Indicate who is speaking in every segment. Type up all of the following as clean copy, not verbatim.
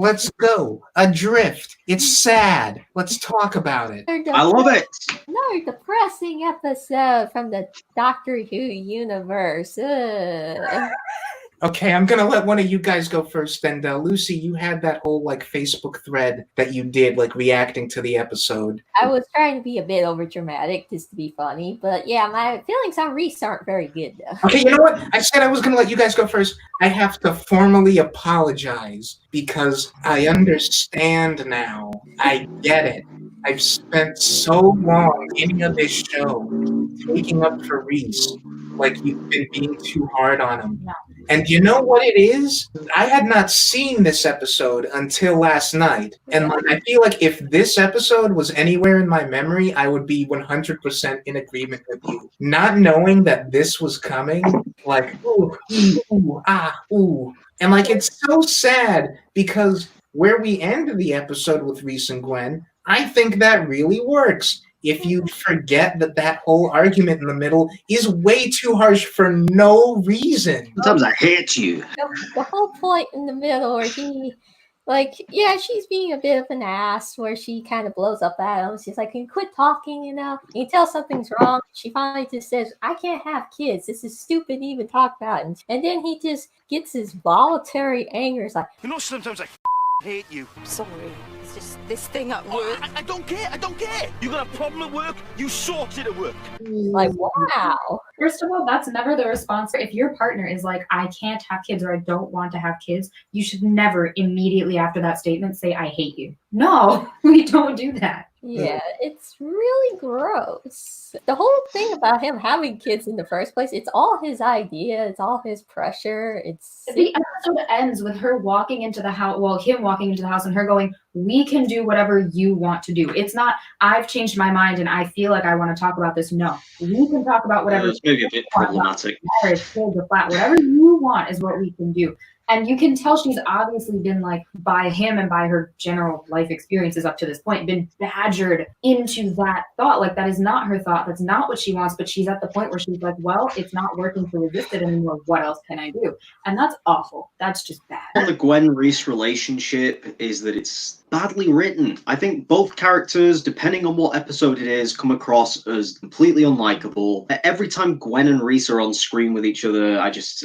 Speaker 1: Let's go. Adrift. It's sad. Let's talk about it.
Speaker 2: I love it. Another depressing episode from the Doctor Who universe.
Speaker 1: Okay, I'm going to let one of you guys go first. And Lucy, you had that whole Facebook thread that you did, reacting to the episode.
Speaker 2: I was trying to be a bit overdramatic just to be funny. But yeah, my feelings on Reese aren't very good, though.
Speaker 1: Okay, you know what? I said I was going to let you guys go first. I have to formally apologize because I understand now. I get it. I've spent so long beginning of this show taking up for Reese, you've been being too hard on him.
Speaker 2: No.
Speaker 1: And you know what it is? I had not seen this episode until last night. And I feel like if this episode was anywhere in my memory, I would be 100% in agreement with you. Not knowing that this was coming, ooh, ooh, ah, ooh. And it's so sad because where we end the episode with Reese and Gwen, I think that really works. If you forget that whole argument in the middle is way too harsh for no reason.
Speaker 2: Sometimes I hate you. The whole point in the middle where he, she's being a bit of an ass, where she kind of blows up at him. She's like, can you quit talking, You can tell something's wrong. She finally just says, I can't have kids. This is stupid to even talk about it. And then he just gets his voluntary anger. It's like,
Speaker 3: sometimes I hate you.
Speaker 4: I'm sorry. It's just this thing at work.
Speaker 3: I don't care. You got a problem at work? You sort it at work.
Speaker 2: Wow.
Speaker 5: First of all, that's never the response. If your partner is like, I can't have kids or I don't want to have kids, you should never immediately after that statement say, I hate you. No, we don't do that.
Speaker 2: Yeah, it's really gross. The whole thing about him having kids in the first place, it's all his idea. It's all his pressure.
Speaker 5: The episode ends with her walking into the house, him walking into the house and her going, we can do whatever you want to do. It's not, I've changed my mind and I feel like I want to talk about this. No, we can talk about whatever.
Speaker 2: It's maybe a bit problematic.
Speaker 5: Whatever you want is what we can do. And you can tell she's obviously been by him and by her general life experiences up to this point, been badgered into that thought. That is not her thought. That's not what she wants. But she's at the point where she's like, well, it's not working to resist it anymore. What else can I do? And that's awful. That's just bad.
Speaker 2: The Gwen-Reese relationship is that it's badly written. I think both characters, depending on what episode it is, come across as completely unlikable. Every time Gwen and Reese are on screen with each other, I just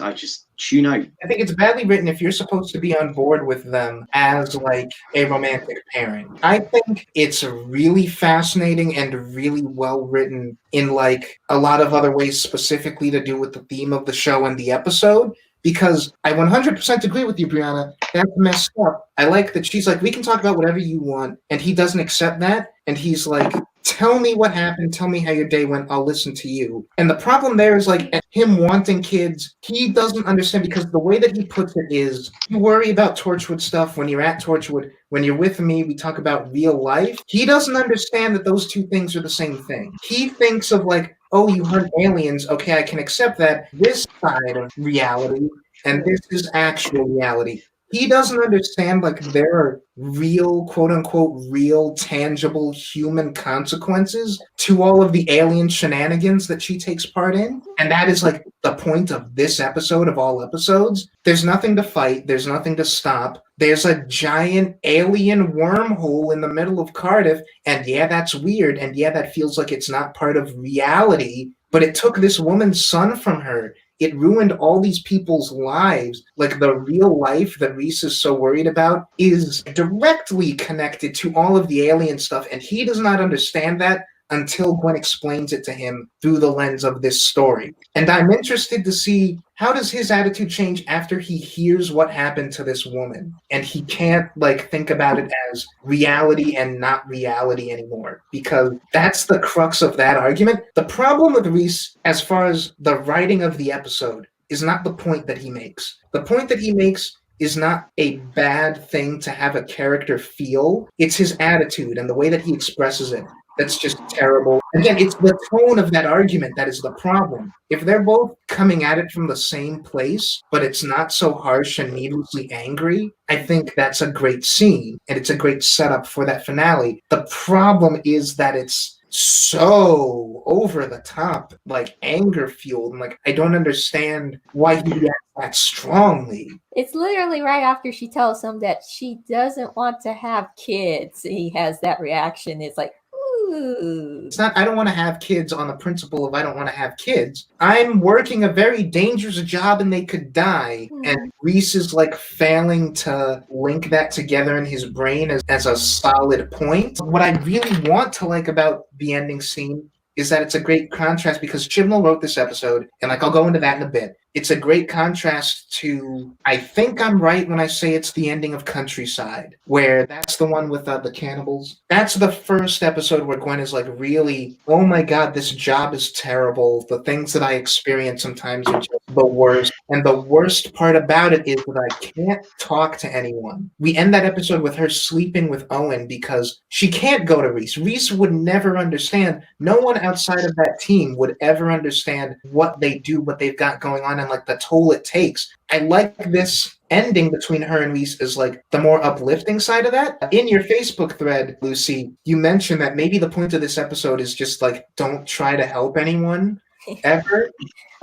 Speaker 2: tune out.
Speaker 1: I think it's badly written if you're supposed to be on board with them as a romantic pairing. I think it's really fascinating and really well written in a lot of other ways, specifically to do with the theme of the show and the episode. Because I 100% agree with you, Brianna. That's messed up. I like that she's we can talk about whatever you want, and he doesn't accept that. And he's like, tell me what happened. Tell me how your day went. I'll listen to you. And the problem there is him wanting kids. He doesn't understand because the way that he puts it is, you worry about Torchwood stuff when you're at Torchwood. When you're with me, we talk about real life. He doesn't understand that those two things are the same thing. He thinks of oh, you hunt aliens. Okay, I can accept that. This side of reality, and this is actual reality. He doesn't understand there are real, quote unquote, real, tangible human consequences to all of the alien shenanigans that she takes part in. And that is the point of this episode of all episodes. There's nothing to fight. There's nothing to stop. There's a giant alien wormhole in the middle of Cardiff. And yeah, that's weird. And yeah, that feels like it's not part of reality. But it took this woman's son from her. It ruined all these people's lives. The real life that Reese is so worried about is directly connected to all of the alien stuff, and he does not understand that until Gwen explains it to him through the lens of this story. And I'm interested to see, how does his attitude change after he hears what happened to this woman? And he can't think about it as reality and not reality anymore, because that's the crux of that argument. The problem with Reese, as far as the writing of the episode, is not the point that he makes. The point that he makes is not a bad thing to have a character feel. It's his attitude and the way that he expresses it. That's just terrible. Again, it's the tone of that argument that is the problem. If they're both coming at it from the same place, but it's not so harsh and needlessly angry, I think that's a great scene, and it's a great setup for that finale. The problem is that it's so over the top, like anger fueled, and like I don't understand why he reacts that strongly.
Speaker 2: It's literally right after she tells him that she doesn't want to have kids. He has that reaction. It's like, ooh.
Speaker 1: It's not I don't want to have kids on the principle of I don't want to have kids. I'm working a very dangerous job and they could die. And Reese is like failing to link that together in his brain as a solid point. What I really want to like about the ending scene is that it's a great contrast because Chibnall wrote this episode, and like I'll go into that in a bit. It's a great contrast to, I think I'm right when I say it's the ending of Countryside, where that's the one with the cannibals. That's the first episode where Gwen is like really, oh my god, this job is terrible. The things that I experience sometimes are just the worst. And the worst part about it is that I can't talk to anyone. We end that episode with her sleeping with Owen because she can't go to Reese. Reese would never understand. No one outside of that team would ever understand what they do, what they've got going on, and like the toll it takes. I like this ending between her and Reese is like the more uplifting side of that. In your Facebook thread, Lucy, you mentioned that maybe the point of this episode is just like don't try to help anyone ever.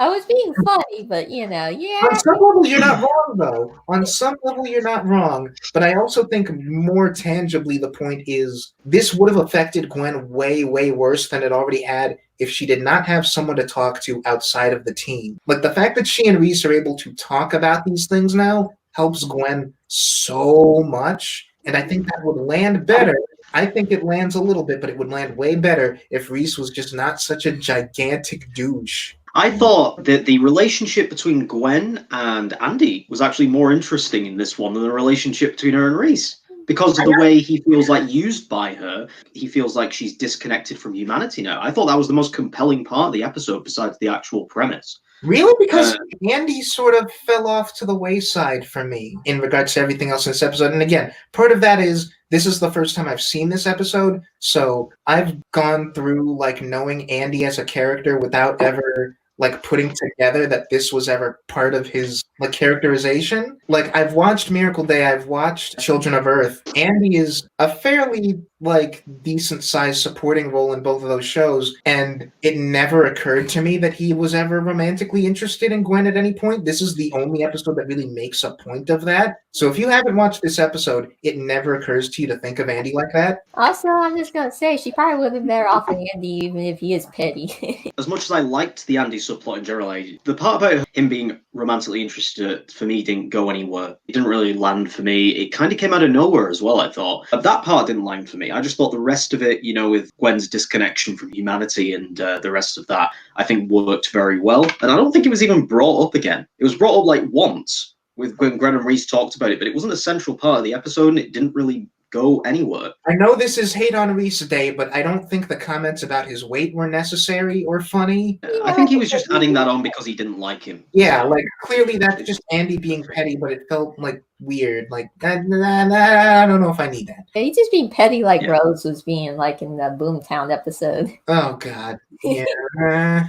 Speaker 2: I was being funny, but yeah.
Speaker 1: On some level, you're not wrong, though. On some level, you're not wrong. But I also think more tangibly, the point is this would have affected Gwen way, way worse than it already had if she did not have someone to talk to outside of the team. Like the fact that she and Reese are able to talk about these things now helps Gwen so much. And I think that would land better. I think it lands a little bit, but it would land way better if Reese was just not such a gigantic douche.
Speaker 6: I thought that the relationship between Gwen and Andy was actually more interesting in this one than the relationship between her and Reese. Because of the way he feels like used by her, he feels like she's disconnected from humanity now. I thought that was the most compelling part of the episode besides the actual premise.
Speaker 1: Really? Because Andy sort of fell off to the wayside for me in regards to everything else in this episode. And again, part of that is this is the first time I've seen this episode, so I've gone through like knowing Andy as a character without ever like putting together that this was ever part of his like characterization. Like I've watched Miracle Day, I've watched Children of Earth. Andy is a fairly like decent sized supporting role in both of those shows, and it never occurred to me that he was ever romantically interested in Gwen at any point. This is the only episode that really makes a point of that. So if you haven't watched this episode, it never occurs to you to think of Andy like that.
Speaker 2: Also, I'm just gonna say she probably would have been better off with Andy, even if he is petty.
Speaker 6: As much as I liked the Andy subplot in general, the part about him being romantically interested for me didn't go anywhere. It didn't really land for me. It kind of came out of nowhere as well, I thought. But that part didn't land for me. I just thought the rest of it, with Gwen's disconnection from humanity and the rest of that, I think worked very well. And I don't think it was even brought up again. It was brought up like once with when Gwen and Reese talked about it, but it wasn't a central part of the episode and it didn't really go anywhere.
Speaker 1: I know this is Hate on Reese Day, but I don't think the comments about his weight were necessary or funny.
Speaker 6: I think he was just adding that on because he didn't like him.
Speaker 1: Yeah, like clearly that's just Andy being petty, but it felt like weird. Like I don't know if I need that.
Speaker 2: He's just being petty like Rose was being like in the Boomtown episode.
Speaker 1: Oh god. Yeah.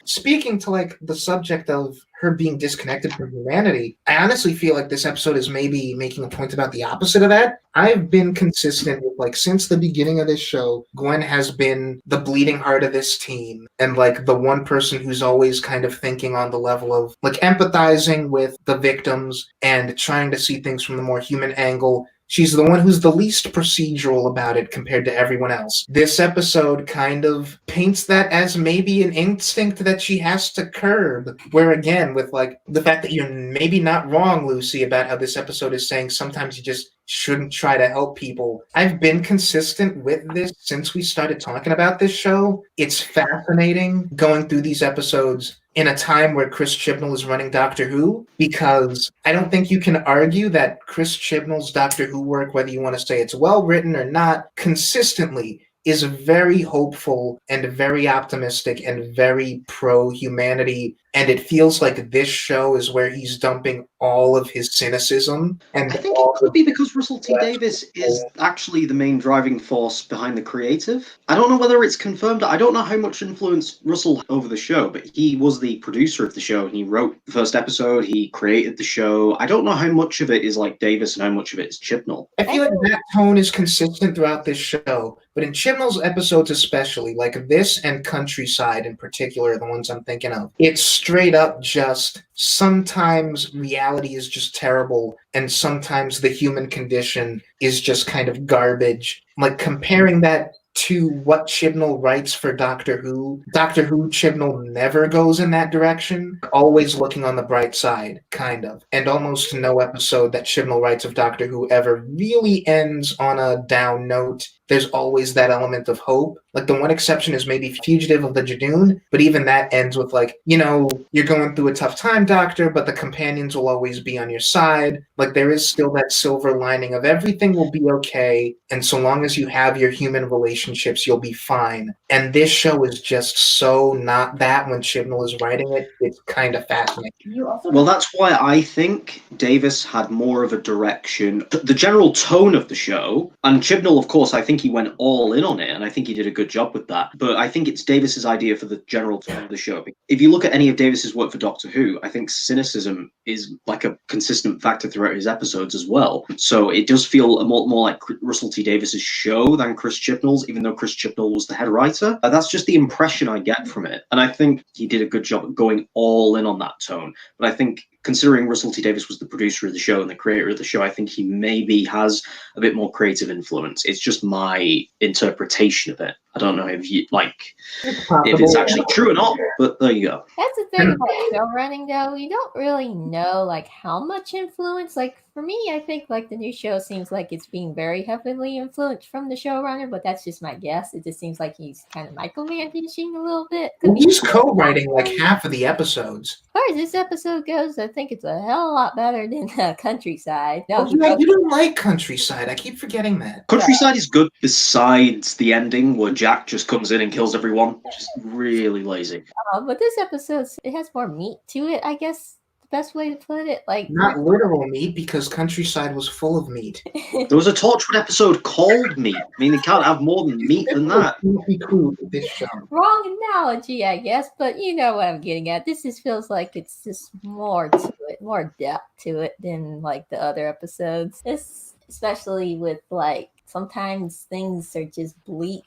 Speaker 1: Speaking to like the subject of her being disconnected from humanity, I honestly feel like this episode is maybe making a point about the opposite of that. I've been consistent with like since the beginning of this show, Gwen has been the bleeding heart of this team and like the one person who's always kind of thinking on the level of like empathizing with the victims and trying to see things from the more human angle. She's the one who's the least procedural about it compared to everyone else. This episode kind of paints that as maybe an instinct that she has to curb. Where again, with like the fact that you're maybe not wrong, Lucy, about how this episode is saying sometimes you just shouldn't try to help people. I've been consistent with this since we started talking about this show. It's fascinating going through these episodes in a time where Chris Chibnall is running Doctor Who, because I don't think you can argue that Chris Chibnall's Doctor Who work, whether you want to say it's well written or not, consistently is very hopeful and very optimistic and very pro-humanity and it feels like this show is where he's dumping all of his cynicism. And
Speaker 6: I think
Speaker 1: all
Speaker 6: it could
Speaker 1: of
Speaker 6: be because Russell T Davis is actually the main driving force behind the creative. I don't know whether it's confirmed. I don't know how much influence Russell over the show, but he was the producer of the show and he wrote the first episode. He created the show. I don't know how much of it is like Davis and how much of it is Chibnall.
Speaker 1: I feel like that tone is consistent throughout this show, but in Chibnall's episodes especially, like this and Countryside in particular, the ones I'm thinking of, it's straight up just sometimes reality is just terrible and sometimes the human condition is just kind of garbage. Like comparing that to what Chibnall writes for Doctor Who, Chibnall never goes in that direction, always looking on the bright side, kind of. And almost no episode that Chibnall writes of Doctor Who ever really ends on a down note. There's always that element of hope. Like the one exception is maybe Fugitive of the Jadoon, but even that ends with like, you're going through a tough time, Doctor, but the companions will always be on your side. Like there is still that silver lining of everything will be okay, and so long as you have your human relationships, you'll be fine. And this show is just so not that when Chibnall is writing it. It's kind of fascinating.
Speaker 6: Well, that's why I think Davis had more of a direction. The general tone of the show, and Chibnall, of course, I think he went all in on it, and I think he did a good job with that. But I think it's Davis's idea for the general tone of the show. If you look at any of Davis's work for Doctor Who, I think cynicism is like a consistent factor throughout his episodes as well. So it does feel more like Russell T Davis's show than Chris Chibnall's, even though Chris Chibnall was the head writer. That's just the impression I get from it. And I think he did a good job at going all in on that tone. But I think considering Russell T Davis was the producer of the show and the creator of the show, I think he maybe has a bit more creative influence. It's just my interpretation of it. I don't know if it's actually true or not, but there you go.
Speaker 2: That's the thing about show running, though. You don't really know like how much influence. Like for me, I think like the new show seems like it's being very heavily influenced from the showrunner, but that's just my guess. It just seems like he's kind of micromanaging a little bit.
Speaker 1: He's co-writing like half of the episodes.
Speaker 2: As far as this episode goes, I think it's a hell of a lot better than Countryside. No,
Speaker 1: you don't like Countryside. I keep forgetting that.
Speaker 6: Countryside is good besides the ending where Jack just comes in and kills everyone. Just really lazy.
Speaker 2: But this episode, it has more meat to it, I guess. Best way to put it, like
Speaker 1: not literal meat, because Countryside was full of meat.
Speaker 6: There was a Torchwood episode called Meat. I mean, they can't have more than meat than that.
Speaker 2: Wrong analogy, I guess, but you know what I'm getting at. This just feels like it's just more to it, more depth to it than like the other episodes. Especially with like sometimes things are just bleak,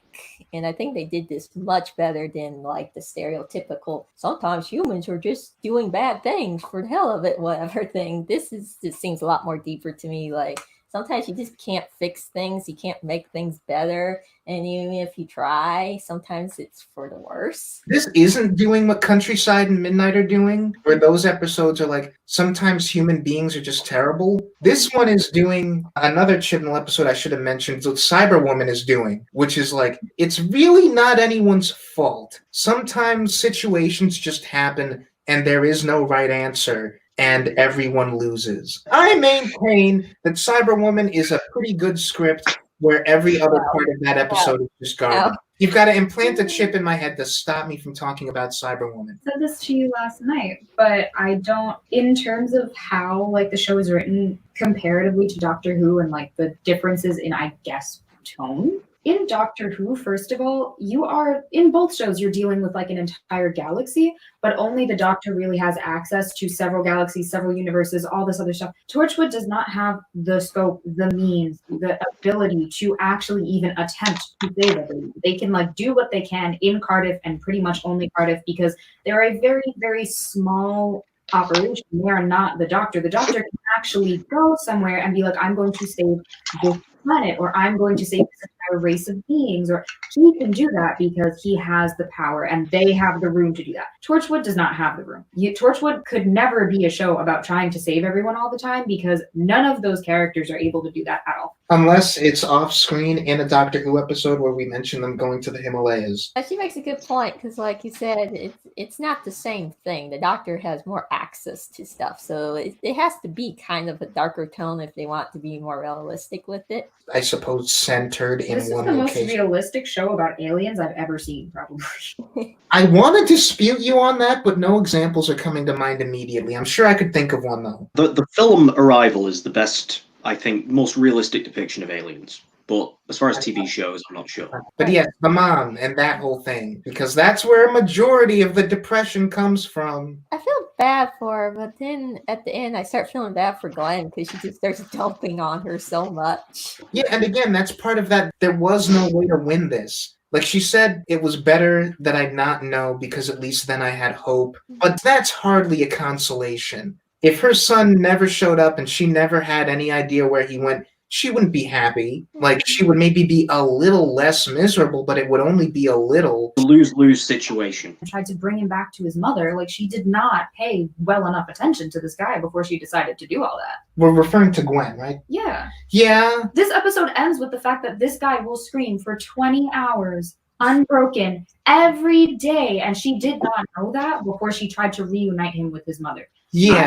Speaker 2: and I think they did this much better than like the stereotypical sometimes humans are just doing bad things for the hell of it, whatever thing. This seems a lot more deeper to me. Like sometimes you just can't fix things, you can't make things better, and even if you try, sometimes it's for the worse.
Speaker 1: This isn't doing what Countryside and Midnight are doing, where those episodes are like, sometimes human beings are just terrible. This one is doing another Chibnall episode I should have mentioned, what Cyberwoman is doing, which is like, it's really not anyone's fault. Sometimes situations just happen and there is no right answer, and everyone loses. I maintain that Cyberwoman is a pretty good script where every other part of that episode is just garbage. You've got to implant a chip in my head to stop me from talking about Cyberwoman.
Speaker 5: I said this to you last night, but I don't, in terms of how like the show is written comparatively to Doctor Who and like the differences in, I guess, tone. In Doctor Who, first of all, you are, in both shows, you're dealing with like an entire galaxy, but only the Doctor really has access to several galaxies, several universes, all this other stuff. Torchwood does not have the scope, the means, the ability to actually even attempt to save everyone. They can like do what they can in Cardiff and pretty much only Cardiff because they're a very, very small operation. They are not the Doctor. The Doctor can actually go somewhere and be like, I'm going to save this planet, or I'm going to save this entire race of beings, or he can do that because he has the power and they have the room to do that. Torchwood does not have the room. Torchwood could never be a show about trying to save everyone all the time because none of those characters are able to do that at all.
Speaker 1: Unless it's off screen in a Doctor Who episode where we mention them going to the Himalayas.
Speaker 2: She makes a good point because, like you said, it's not the same thing. The Doctor has more access to stuff, so it has to be kind of a darker tone if they want to be more realistic with it.
Speaker 1: I suppose centered in
Speaker 5: This is
Speaker 1: one
Speaker 5: the most
Speaker 1: location.
Speaker 5: realistic show about aliens I've ever seen, probably.
Speaker 1: I want to dispute you on that, but no examples are coming to mind immediately. I'm sure I could think of one, though.
Speaker 6: The film Arrival is the best, I think, most realistic depiction of aliens. But as far as TV shows, I'm not sure.
Speaker 1: But yes, the mom and that whole thing, because that's where a majority of the depression comes from.
Speaker 2: I feel bad for her, but then at the end, I start feeling bad for Glenn because she just starts dumping on her so much.
Speaker 1: Yeah, and again, that's part of that. There was no way to win this. Like she said, it was better that I not know because at least then I had hope. But that's hardly a consolation. If her son never showed up and she never had any idea where he went, she wouldn't be happy. Like, she would maybe be a little less miserable, but it would only be a little.
Speaker 6: Lose-lose situation.
Speaker 5: Tried to bring him back to his mother. Like, she did not pay well enough attention to this guy before she decided to do all that.
Speaker 1: We're referring to Gwen, right?
Speaker 5: Yeah.
Speaker 1: Yeah.
Speaker 5: This episode ends with the fact that this guy will scream for 20 hours, unbroken, every day. And she did not know that before she tried to reunite him with his mother.
Speaker 1: Yeah.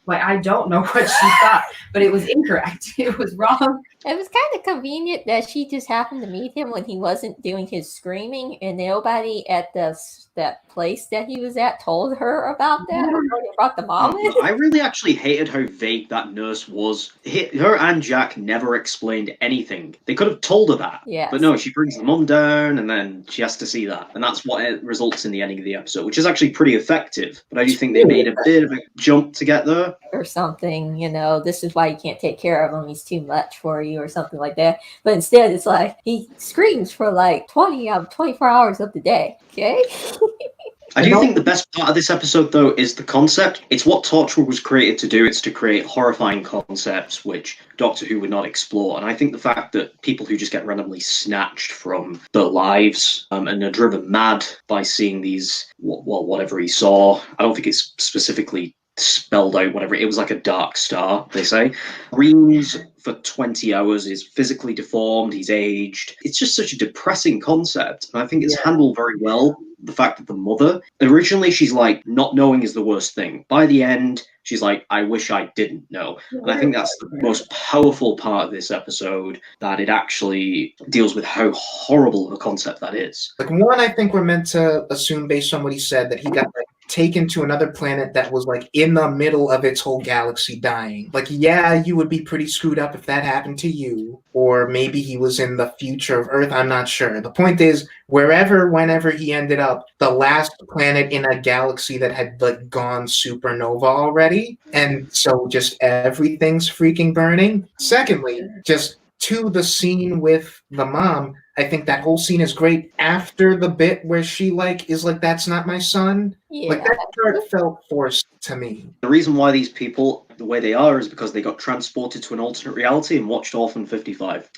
Speaker 5: I don't know what she thought, but it was incorrect. It was wrong.
Speaker 2: It was kind of convenient that she just happened to meet him when he wasn't doing his screaming, and nobody at that place that he was at told her about that or about the mom.
Speaker 6: I really actually hated how vague that nurse was. Her and Jack never explained anything. They could have told her that.
Speaker 2: Yes.
Speaker 6: But no, she brings the mum down and then she has to see that. And that's what it results in the ending of the episode, which is actually pretty effective. But I do think they made a bit of a jump to get there.
Speaker 2: Or something, this is why you can't take care of him. He's too much for you or something like that. But instead, it's like he screams for like 20 out of 24 hours of the day. Okay?
Speaker 6: I do think the best part of this episode, though, is the concept. It's what Torchwood was created to do. It's to create horrifying concepts which Doctor Who would not explore. And I think the fact that people who just get randomly snatched from their lives and are driven mad by seeing these, whatever he saw, I don't think it's specifically spelled out, whatever. It was like a dark star, they say. Screams for 20 hours, is physically deformed, he's aged. It's just such a depressing concept. And I think it's handled very well. The fact that the mother, originally she's like, not knowing is the worst thing. By the end, she's like, I wish I didn't know. And I think that's the most powerful part of this episode, that it actually deals with how horrible a concept that is.
Speaker 1: Like, one, I think we're meant to assume based on what he said that he got taken to another planet that was like in the middle of its whole galaxy dying. Like, yeah, you would be pretty screwed up if that happened to you. Or maybe he was in the future of Earth. I'm not sure. The point is, whenever he ended up, the last planet in a galaxy that had like gone supernova already. And so just everything's freaking burning. Secondly, just to the scene with the mom, I think that whole scene is great after the bit where she is like, that's not my son.
Speaker 2: Yeah.
Speaker 1: Like, that part felt forced to me.
Speaker 6: The reason why these people, the way they are, is because they got transported to an alternate reality and watched Orphan 55.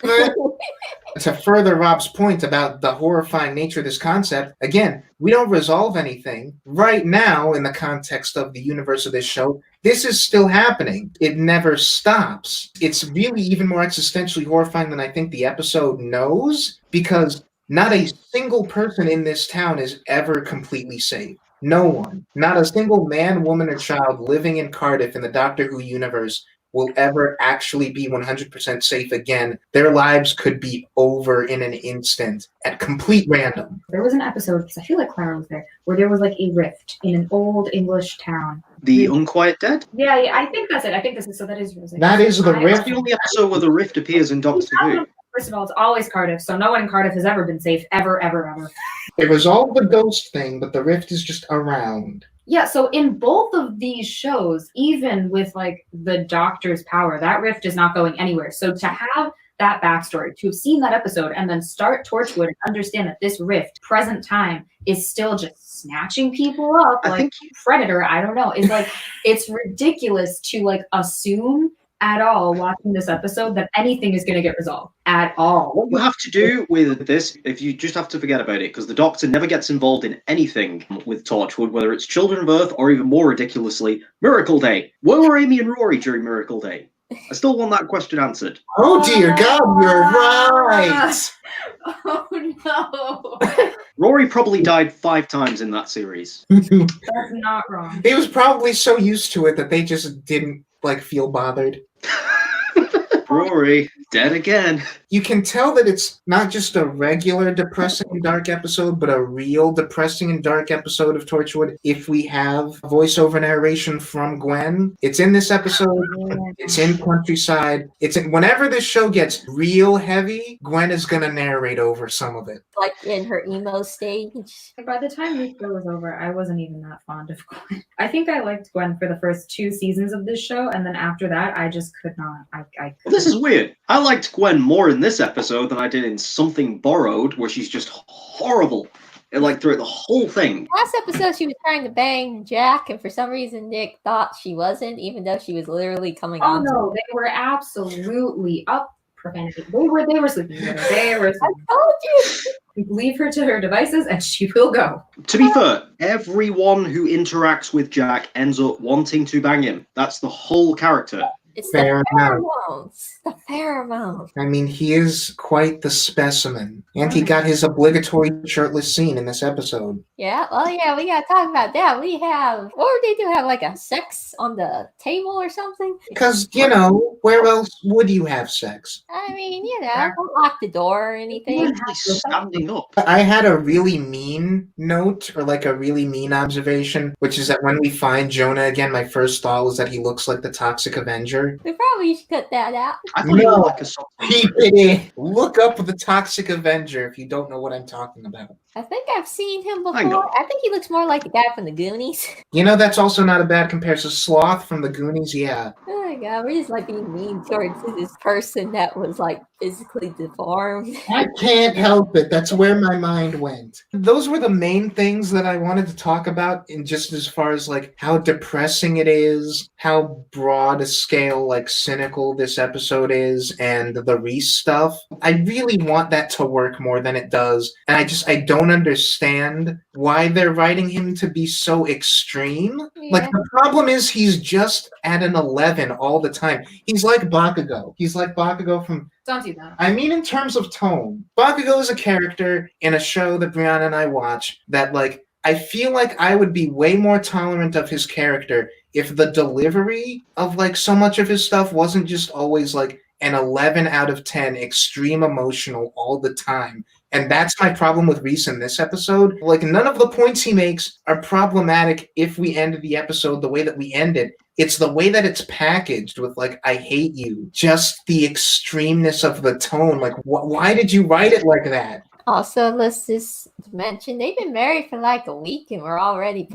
Speaker 1: To further Rob's point about the horrifying nature of this concept, again, we don't resolve anything. Right now, in the context of the universe of this show, this is still happening. It never stops. It's really even more existentially horrifying than I think the episode knows, because not a single person in this town is ever completely safe. No one. Not a single man, woman, or child living in Cardiff in the Doctor Who universe will ever actually be 100% safe again. Their lives could be over in an instant at complete random.
Speaker 5: There was an episode, because I feel like Clara was there, where there was like a rift in an old English town.
Speaker 6: The Unquiet Dead?
Speaker 5: Yeah, I think that's it. I think this is, so that is Rosie.
Speaker 1: That is the rift.
Speaker 6: That's the only episode where the rift appears in Doctor Who.
Speaker 5: First of all, it's always Cardiff, so no one in Cardiff has ever been safe, ever, ever, ever.
Speaker 1: It resolved the ghost thing, but the rift is just around.
Speaker 5: Yeah, so in both of these shows, even with like the Doctor's power, that rift is not going anywhere. So to have that backstory, to have seen that episode and then start Torchwood and understand that this rift, present time, is still just snatching people up,
Speaker 6: I
Speaker 5: like
Speaker 6: think
Speaker 5: Predator, I don't know. It's like, it's ridiculous to like assume at all watching this episode that anything is going to get resolved at all.
Speaker 6: What you have to do with this, if you just have to forget about it, because the Doctor never gets involved in anything with Torchwood, whether it's Children of Earth or even more ridiculously, Miracle Day. Where were Amy and Rory during Miracle Day? I still want that question answered.
Speaker 1: Oh dear God, you're right.
Speaker 5: Oh no.
Speaker 6: Rory probably died 5 times in that series.
Speaker 5: That's not wrong.
Speaker 1: He was probably so used to it that they just didn't like feel bothered.
Speaker 6: Rory, dead again.
Speaker 1: You can tell that it's not just a regular depressing and dark episode, but a real depressing and dark episode of Torchwood if we have voiceover narration from Gwen. It's in this episode. It's in Countryside. It's in, whenever this show gets real heavy, Gwen is going to narrate over some of it.
Speaker 2: Like in her emo stage.
Speaker 5: By the time this show was over, I wasn't even that fond of Gwen. I think I liked Gwen for the first 2 seasons of this show, and then after that, I just could not.
Speaker 6: Well, this is weird. I liked Gwen more in this episode than I did in Something Borrowed, where she's just horrible. Like throughout the whole thing.
Speaker 2: Last episode, she was trying to bang Jack, and for some reason, Nick thought she wasn't, even though she was literally coming on.
Speaker 5: Oh no, they were absolutely up prevented. They were sleeping together. They were.
Speaker 2: I told you.
Speaker 5: Leave her to her devices, and she will go.
Speaker 6: To be fair, everyone who interacts with Jack ends up wanting to bang him. That's the whole character.
Speaker 2: It's
Speaker 1: Fair
Speaker 2: the
Speaker 1: enough.
Speaker 2: pheromones. The pheromones.
Speaker 1: I mean, he is quite the specimen. And he got his obligatory shirtless scene in this episode.
Speaker 2: Yeah, well, yeah, we gotta talk about that. We have, or they do have like a sex on the table or something.
Speaker 1: Because, you know, where else would you have sex?
Speaker 2: I mean, you know, don't lock the door or anything.
Speaker 6: He's standing up.
Speaker 1: I had a really mean note, or like a really mean observation, which is that when we find Jonah again, my first thought was that he looks like the Toxic Avenger.
Speaker 2: We probably should cut that out.
Speaker 6: I thought he
Speaker 1: No.
Speaker 6: looked like a soft.
Speaker 1: Look up the Toxic Avenger if you don't know what I'm talking about.
Speaker 2: I think I've seen him
Speaker 6: Hang
Speaker 2: before.
Speaker 6: on.
Speaker 2: I think he looks more like the guy from the Goonies.
Speaker 1: You know, that's also not a bad comparison. Sloth from the Goonies, yeah.
Speaker 2: Oh my god, we're just like being mean towards this person that was like physically deformed.
Speaker 1: I can't help it. That's where my mind went. Those were the main things that I wanted to talk about, in just as far as like how depressing it is, how broad a scale, like cynical this episode is, and the Reese stuff. I really want that to work more than it does. And I don't understand why they're writing him to be so extreme. Like, the problem is he's just at an 11 all the time. He's like Bakugo. He's like Bakugo from...
Speaker 5: Don't do that.
Speaker 1: I mean, in terms of tone, Bakugo is a character in a show that Brianna and I watch that, like, I feel like I would be way more tolerant of his character if the delivery of, like, so much of his stuff wasn't just always, like, an 11 out of 10, extreme emotional all the time. And that's my problem with Reese in this episode. Like, none of the points he makes are problematic if we end the episode the way that we end it. It's the way that it's packaged with, like, I hate you. Just the extremeness of the tone. Like, why did you write it like that?
Speaker 2: Also, let's just mention they've been married for like a week and we're already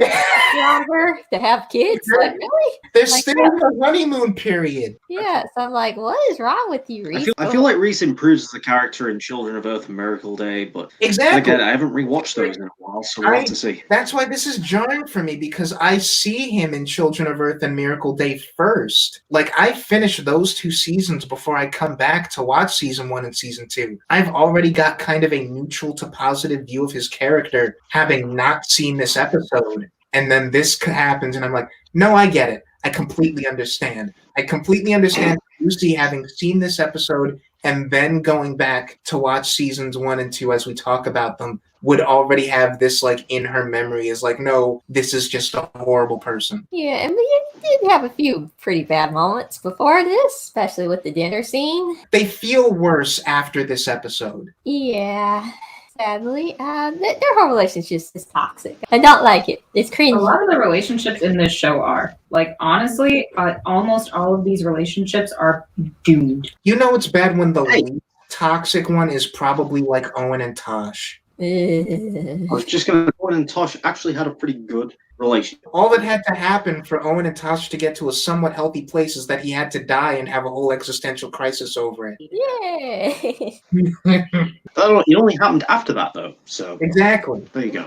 Speaker 2: younger to have kids. Like, really?
Speaker 1: They're
Speaker 2: Like,
Speaker 1: still in the honeymoon period.
Speaker 2: Yeah, so I'm like, what is wrong with you, Reese?
Speaker 6: I feel like Reese improves as a character in Children of Earth and Miracle Day, but
Speaker 1: Exactly.
Speaker 6: again, I haven't rewatched those in a while, so we'll have to see.
Speaker 1: That's why this is jarring for me, because I see him in Children of Earth and Miracle Day first. Like, I finished those 2 seasons before I come back to watch season 1 and season 2. I've already got kind of a neutral to positive view of his character, having not seen this episode. And then this happens, and I'm like, no, I get it. I completely understand. I completely understand Lucy having seen this episode and then going back to watch seasons 1 and 2 as we talk about them, would already have this, like, in her memory as, like, no, this is just a horrible person.
Speaker 2: Yeah, and we did have a few pretty bad moments before this, especially with the dinner scene.
Speaker 1: They feel worse after this episode.
Speaker 2: Yeah, sadly. Their whole relationship is toxic. I don't like it. It's
Speaker 5: A
Speaker 2: cringy.
Speaker 5: lot of the relationships in this show are. Like, honestly, almost all of these relationships are doomed.
Speaker 1: You know it's bad when the least toxic one is probably, like, Owen and Tosh.
Speaker 6: I was just going to go in, and Tosh actually had a pretty good relationship.
Speaker 1: All that had to happen for Owen and Tosh to get to a somewhat healthy place is that he had to die and have a whole existential crisis over it.
Speaker 2: Yay!
Speaker 6: It only happened after that, though, so
Speaker 1: Exactly.
Speaker 6: there you go.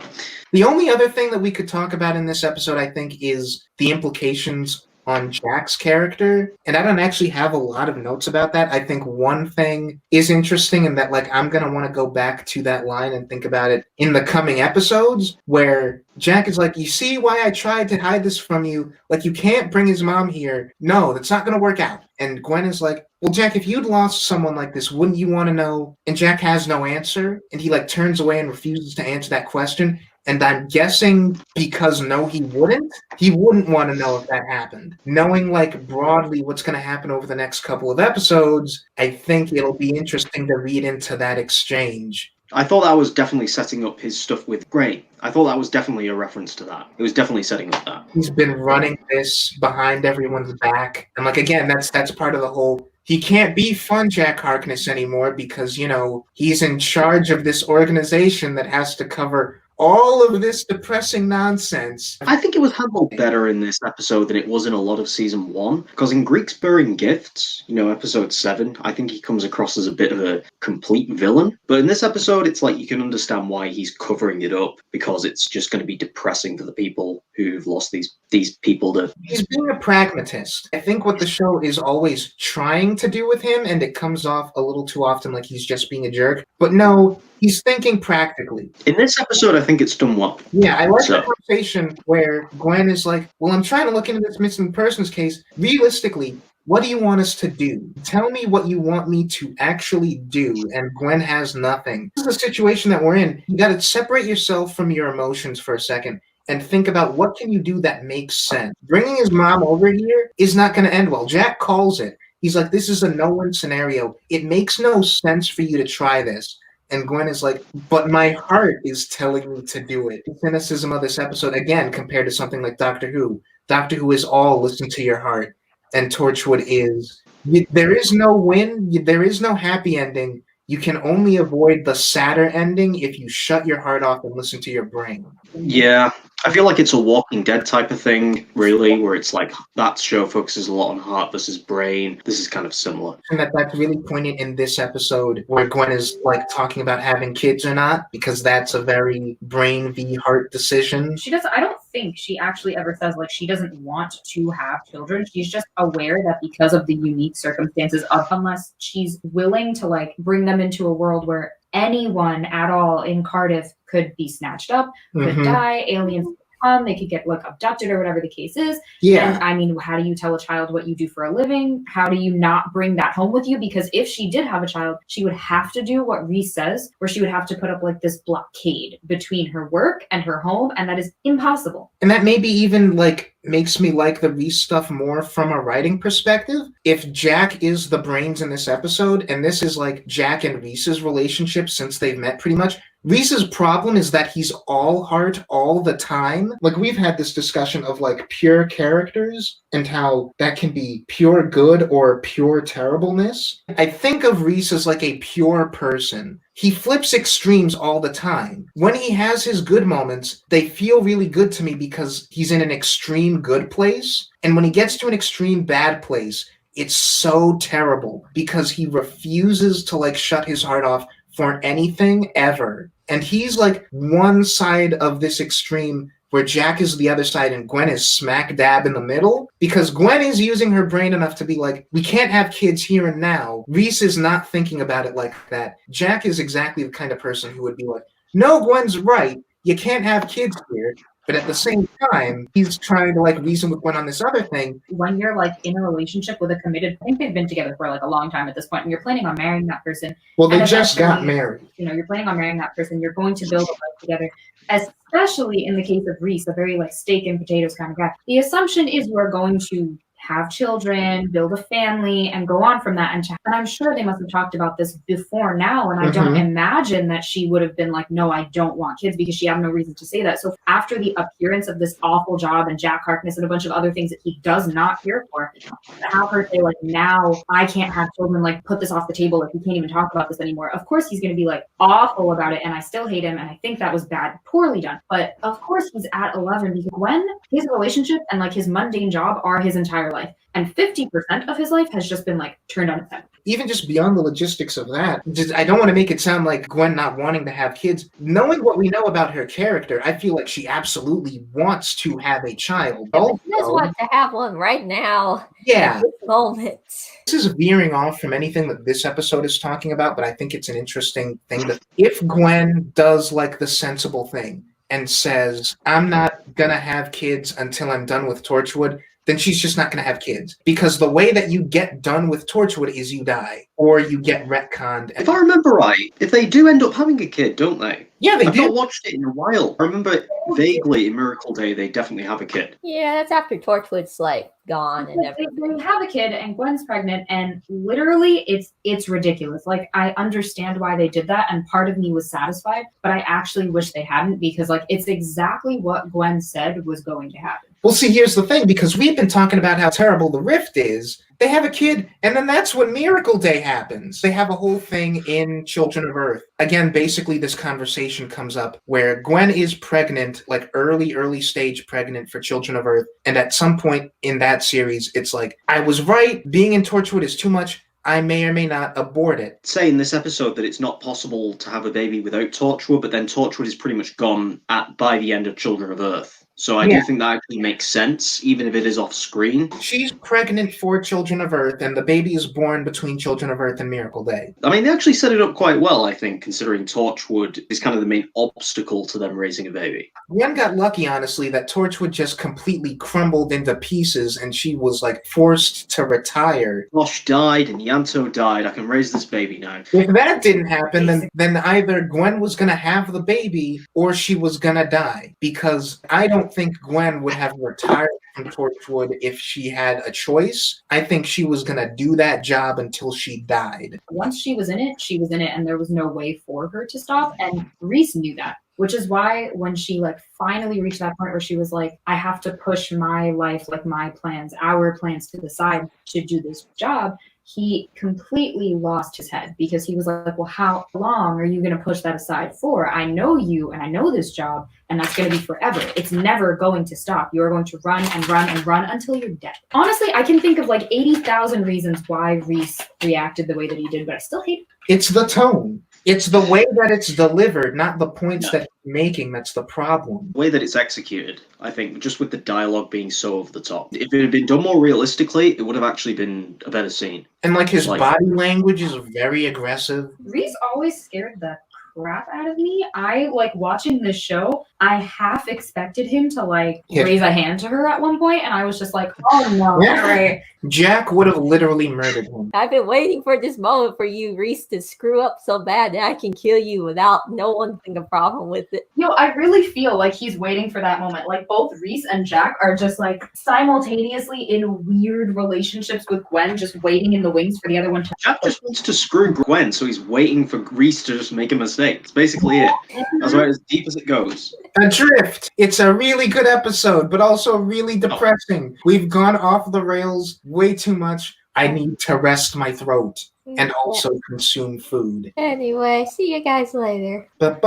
Speaker 1: The only other thing that we could talk about in this episode, I think, is the implications on Jack's character, and I don't actually have a lot of notes about that. I think one thing is interesting in that, like, I'm gonna want to go back to that line and think about it in the coming episodes, where Jack is like, you see why I tried to hide this from you? Like, you can't bring his mom here. No, that's not gonna work out. And Gwen is like, well, Jack, if you'd lost someone like this, wouldn't you want to know? And Jack has no answer, and he like turns away and refuses to answer that question. And I'm guessing because no, he wouldn't want to know if that happened. Knowing like broadly what's going to happen over the next couple of episodes, I think it'll be interesting to read into that exchange.
Speaker 6: I thought that was definitely setting up his stuff with Grain. I thought that was definitely a reference to that. It was definitely setting up that.
Speaker 1: He's been running this behind everyone's back. And like, again, that's part of the whole, he can't be fun Jack Harkness anymore because, you know, he's in charge of this organization that has to cover all of this depressing nonsense.
Speaker 6: I think it was handled better in this episode than it was in a lot of season 1. Because in Greeks Burying Gifts, you know, episode 7, I think he comes across as a bit of a complete villain. But in this episode, it's like you can understand why he's covering it up, because it's just going to be depressing for the people who've lost these people to...
Speaker 1: He's being a pragmatist. I think what the show is always trying to do with him, and it comes off a little too often like he's just being a jerk. But no, he's thinking practically.
Speaker 6: In this episode, I think it's done well.
Speaker 1: Yeah, I like the conversation where Gwen is like, well, I'm trying to look into this missing persons case. Realistically, what do you want us to do? Tell me what you want me to actually do. And Gwen has nothing. This is the situation that we're in. You got to separate yourself from your emotions for a second and think about what can you do that makes sense. Bringing his mom over here is not going to end well. Jack calls it. He's like, this is a no-win scenario. It makes no sense for you to try this. And Gwen is like, but my heart is telling me to do it. The cynicism of this episode, again, compared to something like Doctor Who. Doctor Who is all listen to your heart. And Torchwood is. There is no win. There is no happy ending. You can only avoid the sadder ending if you shut your heart off and listen to your brain.
Speaker 6: Yeah, I feel like it's a Walking Dead type of thing, really, where it's like that show focuses a lot on heart versus brain. This is kind of similar.
Speaker 1: And that's really poignant in this episode where Gwen is like talking about having kids or not, because that's a very brain v heart decision.
Speaker 5: I don't think she actually ever says like she doesn't want to have children. She's just aware that because of the unique circumstances of, unless she's willing to like bring them into a world where anyone at all in Cardiff could be snatched up, could die, aliens could come, they could get like abducted or whatever the case is.
Speaker 1: Yeah.
Speaker 5: And I mean, how do you tell a child what you do for a living? How do you not bring that home with you? Because if she did have a child, she would have to do what Reese says, where she would have to put up like this blockade between her work and her home, and that is impossible.
Speaker 1: And that maybe even like makes me like the Reese stuff more from a writing perspective. If Jack is the brains in this episode, and this is like Jack and Reese's relationship since they've met pretty much, Reese's problem is that he's all heart all the time. Like, we've had this discussion of like pure characters and how that can be pure good or pure terribleness. I think of Reese as like a pure person. He flips extremes all the time. When he has his good moments, they feel really good to me because he's in an extreme good place. And when he gets to an extreme bad place, it's so terrible because he refuses to like shut his heart off for anything ever. And he's like one side of this extreme where Jack is the other side and Gwen is smack dab in the middle, because Gwen is using her brain enough to be like, we can't have kids here and now. Reese is not thinking about it like that. Jack is exactly the kind of person who would be like, no, Gwen's right. You can't have kids here. But at the same time, he's trying to like reason with Gwen on this other thing.
Speaker 5: When you're like in a relationship with a committed, I think they've been together for like a long time at this point, and you're planning on marrying that person.
Speaker 1: Well, they just got married.
Speaker 5: You know, you're planning on marrying that person. You're going to build a life together. Especially in the case of Reese, a very like steak and potatoes kind of guy. The assumption is we're going to have children, build a family, and go on from that. And I'm sure they must have talked about this before now, and I don't imagine that she would have been like, no, I don't want kids, because she had no reason to say that. So after the appearance of this awful job and Jack Harkness and a bunch of other things that he does not care for, to have her say like, now I can't have children, like put this off the table, like we can't even talk about this anymore. Of course he's going to be like awful about it, and I still hate him, and I think that was bad, poorly done. But of course he's at 11, because when his relationship and like his mundane job are his entire life. life. And 50% of his life has just been like turned on its head.
Speaker 1: Even just beyond the logistics of that, I don't want to make it sound like Gwen not wanting to have kids. Knowing what we know about her character, I feel like she absolutely wants to have a child.
Speaker 2: But she does want to have one right now.
Speaker 1: Yeah.
Speaker 2: At this moment.
Speaker 1: This is veering off from anything that this episode is talking about, but I think it's an interesting thing that if Gwen does like the sensible thing and says, I'm not going to have kids until I'm done with Torchwood, then she's just not going to have kids. Because the way that you get done with Torchwood is you die, or you get retconned.
Speaker 6: If I remember right, if they do end up having a kid, don't they?
Speaker 1: Yeah, they
Speaker 6: I've
Speaker 1: do.
Speaker 6: not watched it in a while. I remember vaguely in Miracle Day, they definitely have a kid.
Speaker 2: Yeah, that's after Torchwood's like gone and everything.
Speaker 5: They have a kid and Gwen's pregnant, and literally it's ridiculous. Like, I understand why they did that, and part of me was satisfied, but I actually wish they hadn't, because like it's exactly what Gwen said was going to happen.
Speaker 1: Well, see, here's the thing, because we've been talking about how terrible the Rift is. They have a kid, and then that's when Miracle Day happens. They have a whole thing in Children of Earth. Again, basically this conversation comes up where Gwen is pregnant, like early stage pregnant for Children of Earth, and at some point in that series, it's like, I was right, being in Torchwood is too much, I may or may not abort it.
Speaker 6: Say in this episode that it's not possible to have a baby without Torchwood, but then Torchwood is pretty much gone by the end of Children of Earth. So I do think that actually makes sense, even if it is off screen.
Speaker 1: She's pregnant for Children of Earth, and the baby is born between Children of Earth and Miracle Day.
Speaker 6: I mean, they actually set it up quite well, I think, considering Torchwood is kind of the main obstacle to them raising a baby.
Speaker 1: Gwen got lucky, honestly, that Torchwood just completely crumbled into pieces, and she was, like, forced to retire.
Speaker 6: Josh died, and Yanto died. I can raise this baby now.
Speaker 1: If that didn't happen, then either Gwen was going to have the baby, or she was going to die. Because I don't think Gwen would have retired from Torchwood if she had a choice. I think she was going to do that job until she died.
Speaker 5: Once she was in it, and there was no way for her to stop, and Reese knew that. Which is why when she like finally reached that point where she was like, I have to push my life, like my plans, our plans to the side to do this job, he completely lost his head, because he was like, well, how long are you going to push that aside for? I know you and I know this job, and that's going to be forever. It's never going to stop. You're going to run and run and run until you're dead. Honestly, I can think of like 80,000 reasons why Reese reacted the way that he did, but I still hate it.
Speaker 1: It's the tone. It's the way that it's delivered, not the points that he's making, that's the problem.
Speaker 6: The way that it's executed, I think, just with the dialogue being so over the top. If it had been done more realistically, it would have actually been a better scene.
Speaker 1: And like his body language is very aggressive.
Speaker 5: Reese always scared the crap out of me. I like watching this show, I half expected him to like raise a hand to her at one point, and I was just like, oh no, all right.
Speaker 1: Jack would have literally murdered him.
Speaker 2: I've been waiting for this moment for you, Reese, to screw up so bad that I can kill you without no one having a problem with it.
Speaker 5: Yo, I really feel like he's waiting for that moment. Like both Reese and Jack are just like simultaneously in weird relationships with Gwen, just waiting in the wings for the other one to.
Speaker 6: Jack just wants to screw Gwen, so he's waiting for Reese to just make a mistake. It's basically it. That's about as deep as it goes.
Speaker 1: Adrift. It's a really good episode, but also really depressing. We've gone off the rails way too much. I need to rest my throat and also consume food.
Speaker 2: Anyway, see you guys later.
Speaker 1: Bye-bye.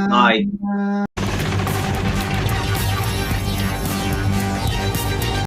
Speaker 6: Bye.